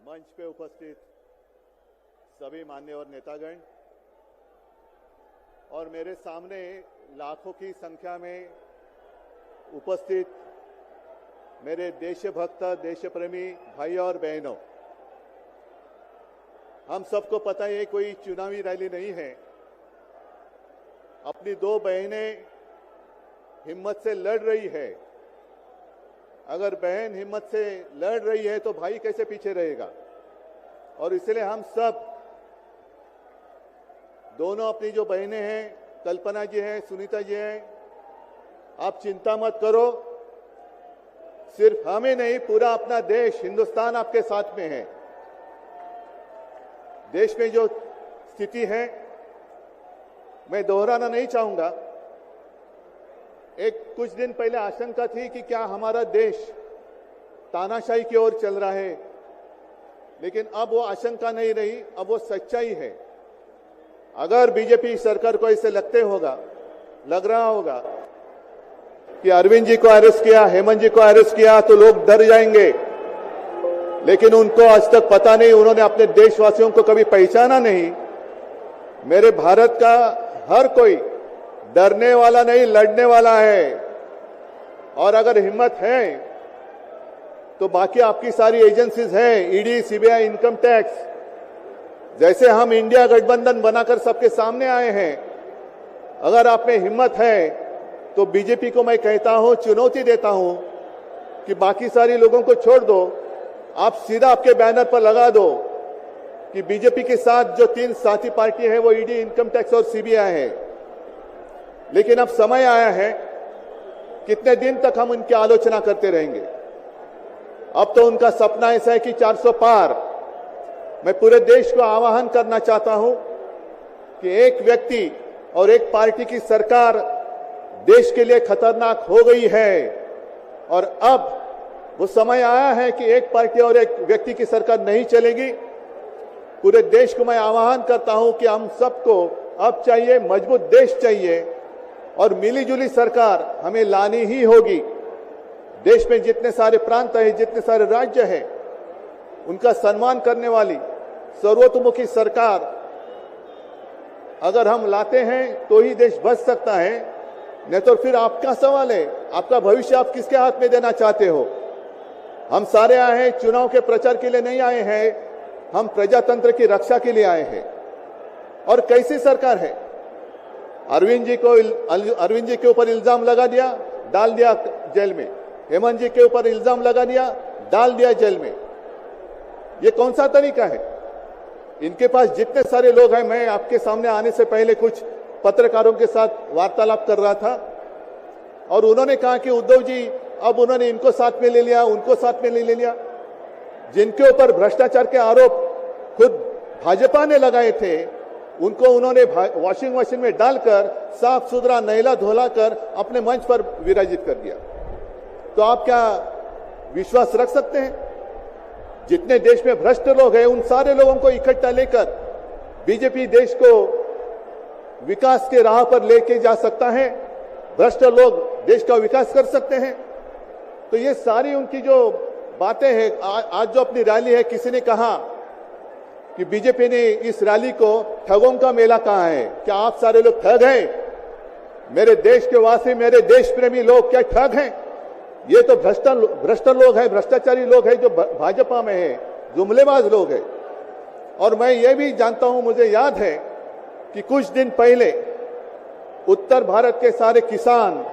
मंच पे उपस्थित सभी मान्यवर नेतागण और मेरे सामने लाखों की संख्या में उपस्थित मेरे देशभक्त देशप्रेमी भाई और बहनों, हम सबको पता है कोई चुनावी रैली नहीं है। अपनी दो बहनें हिम्मत से लड़ रही है। अगर बहन हिम्मत से लड़ रही है तो भाई कैसे पीछे रहेगा। और इसलिए हम सब दोनों अपनी जो बहनें हैं, कल्पना जी हैं, सुनीता जी हैं, आप चिंता मत करो। सिर्फ हमें नहीं, पूरा अपना देश हिंदुस्तान आपके साथ में है। देश में जो स्थिति है मैं दोहराना नहीं चाहूंगा। कुछ दिन पहले आशंका थी कि क्या हमारा देश तानाशाही की ओर चल रहा है, लेकिन अब वो आशंका नहीं रही, अब वो सच्चाई है। अगर बीजेपी सरकार को ऐसे लग रहा होगा कि अरविंद जी को अरेस्ट किया, हेमंत जी को अरेस्ट किया तो लोग डर जाएंगे, लेकिन उनको आज तक पता नहीं, उन्होंने अपने देशवासियों को कभी पहचाना नहीं। मेरे भारत का हर कोई डरने वाला नहीं, लड़ने वाला है। और अगर हिम्मत है तो बाकी आपकी सारी एजेंसीज हैं, ईडी, सीबीआई, इनकम टैक्स, जैसे हम इंडिया गठबंधन बनाकर सबके सामने आए हैं। अगर आप में हिम्मत है तो बीजेपी को मैं कहता हूं, चुनौती देता हूं कि बाकी सारी लोगों को छोड़ दो, आप सीधा आपके बैनर पर लगा दो कि बीजेपी के साथ जो 3 साथी पार्टी है वो ईडी, इनकम टैक्स और सीबीआई है। लेकिन अब समय आया है, कितने दिन तक हम उनकी आलोचना करते रहेंगे। अब तो उनका सपना ऐसा है कि 400 पार। मैं पूरे देश को आह्वान करना चाहता हूं कि एक व्यक्ति और एक पार्टी की सरकार देश के लिए खतरनाक हो गई है और अब वो समय आया है कि एक पार्टी और एक व्यक्ति की सरकार नहीं चलेगी। पूरे देश को मैं आह्वान करता हूं कि हम सबको अब चाहिए, मजबूत देश चाहिए और मिलीजुली सरकार हमें लानी ही होगी। देश में जितने सारे प्रांत हैं, जितने सारे राज्य हैं, उनका सम्मान करने वाली सर्वतोमुखी सरकार अगर हम लाते हैं तो ही देश बच सकता है, नहीं तो फिर आपका सवाल है, आपका भविष्य आप किसके हाथ में देना चाहते हो। हम सारे आए हैं चुनाव के प्रचार के लिए नहीं आए हैं, हम प्रजातंत्र की रक्षा के लिए आए हैं। और कैसी सरकार है, अरविंद जी के ऊपर इल्जाम लगा दिया, डाल दिया जेल में। हेमंत जी के ऊपर इल्जाम लगा दिया, डाल दिया जेल में। ये कौन सा तरीका है। इनके पास जितने सारे लोग हैं, मैं आपके सामने आने से पहले कुछ पत्रकारों के साथ वार्तालाप कर रहा था और उन्होंने कहा कि उद्धव जी अब उन्होंने इनको साथ में ले लिया, उनको साथ में ले लिया। जिनके ऊपर भ्रष्टाचार के आरोप खुद भाजपा ने लगाए थे, उनको उन्होंने वॉशिंग मशीन में डालकर साफ सुथरा नहला धोला कर अपने मंच पर विराजित कर दिया। तो आप क्या विश्वास रख सकते हैं। जितने देश में भ्रष्ट लोग हैं, उन सारे लोगों को इकट्ठा लेकर बीजेपी देश को विकास के राह पर लेके जा सकता है। भ्रष्ट लोग देश का विकास कर सकते हैं। तो ये सारी उनकी जो बातें हैं, आज जो अपनी रैली है, किसी ने कहा कि बीजेपी ने इस रैली को ठगों का मेला कहा है। क्या आप सारे लोग ठग हैं। मेरे देश के वासी, मेरे देश प्रेमी लोग क्या ठग हैं। ये तो भ्रष्ट लोग हैं, भ्रष्टाचारी लोग हैं जो भाजपा में है, जुमलेबाज लोग हैं। और मैं ये भी जानता हूं, मुझे याद है कि कुछ दिन पहले उत्तर भारत के सारे किसान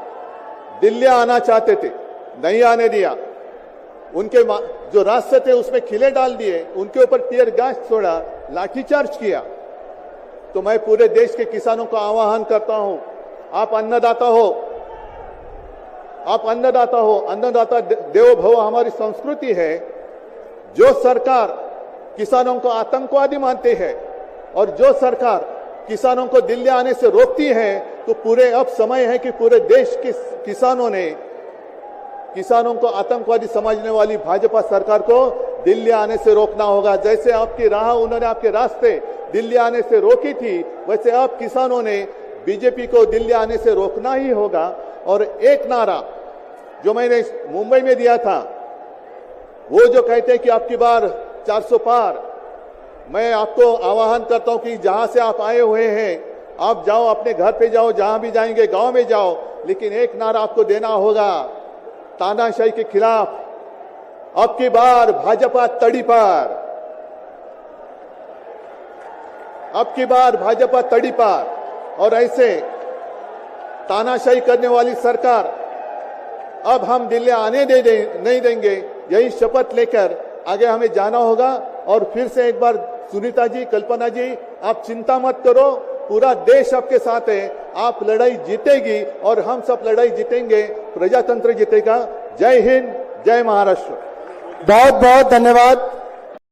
दिल्ली आना चाहते थे, नहीं आने दिया। उनके जो रास्ते थे उसमें खिले डाल दिए, उनके ऊपर टीयर गैस छोड़ा, लाठीचार्ज किया। तो मैं पूरे देश के किसानों को आह्वान करता हूं, आप अन्नदाता हो, अन्नदाता देवो भव हमारी संस्कृति है। जो सरकार किसानों को आतंकवादी मानती है और जो सरकार किसानों को दिल्ली आने से रोकती है, तो पूरे अब समय है कि पूरे देश के किसानों को आतंकवादी समझने वाली भाजपा सरकार को दिल्ली आने से रोकना होगा। जैसे आपकी राह, उन्होंने आपके रास्ते दिल्ली आने से रोकी थी, वैसे अब किसानों ने बीजेपी को दिल्ली आने से रोकना ही होगा। और एक नारा जो मैंने मुंबई में दिया था, वो जो कहते हैं कि आपकी बार 400 पार। मैं आपको आह्वान करता हूं कि जहां से आप आए हुए हैं आप जाओ, अपने घर पे जाओ, जहां भी जाएंगे गांव में जाओ, लेकिन एक नारा आपको देना होगा तानाशाही के खिलाफ। अब की बार भाजपा तड़ी पार, अब की बार भाजपा तड़ी पार। और ऐसे तानाशाही करने वाली सरकार अब हम दिल्ली आने नहीं देंगे। यही शपथ लेकर आगे हमें जाना होगा। और फिर से एक बार सुनीता जी, कल्पना जी, आप चिंता मत करो, पूरा देश आपके साथ है। आप लड़ाई जीतेगी और हम सब लड़ाई जीतेंगे, प्रजातंत्र जीतेगा। जय हिंद, जय महाराष्ट्र। बहुत बहुत धन्यवाद।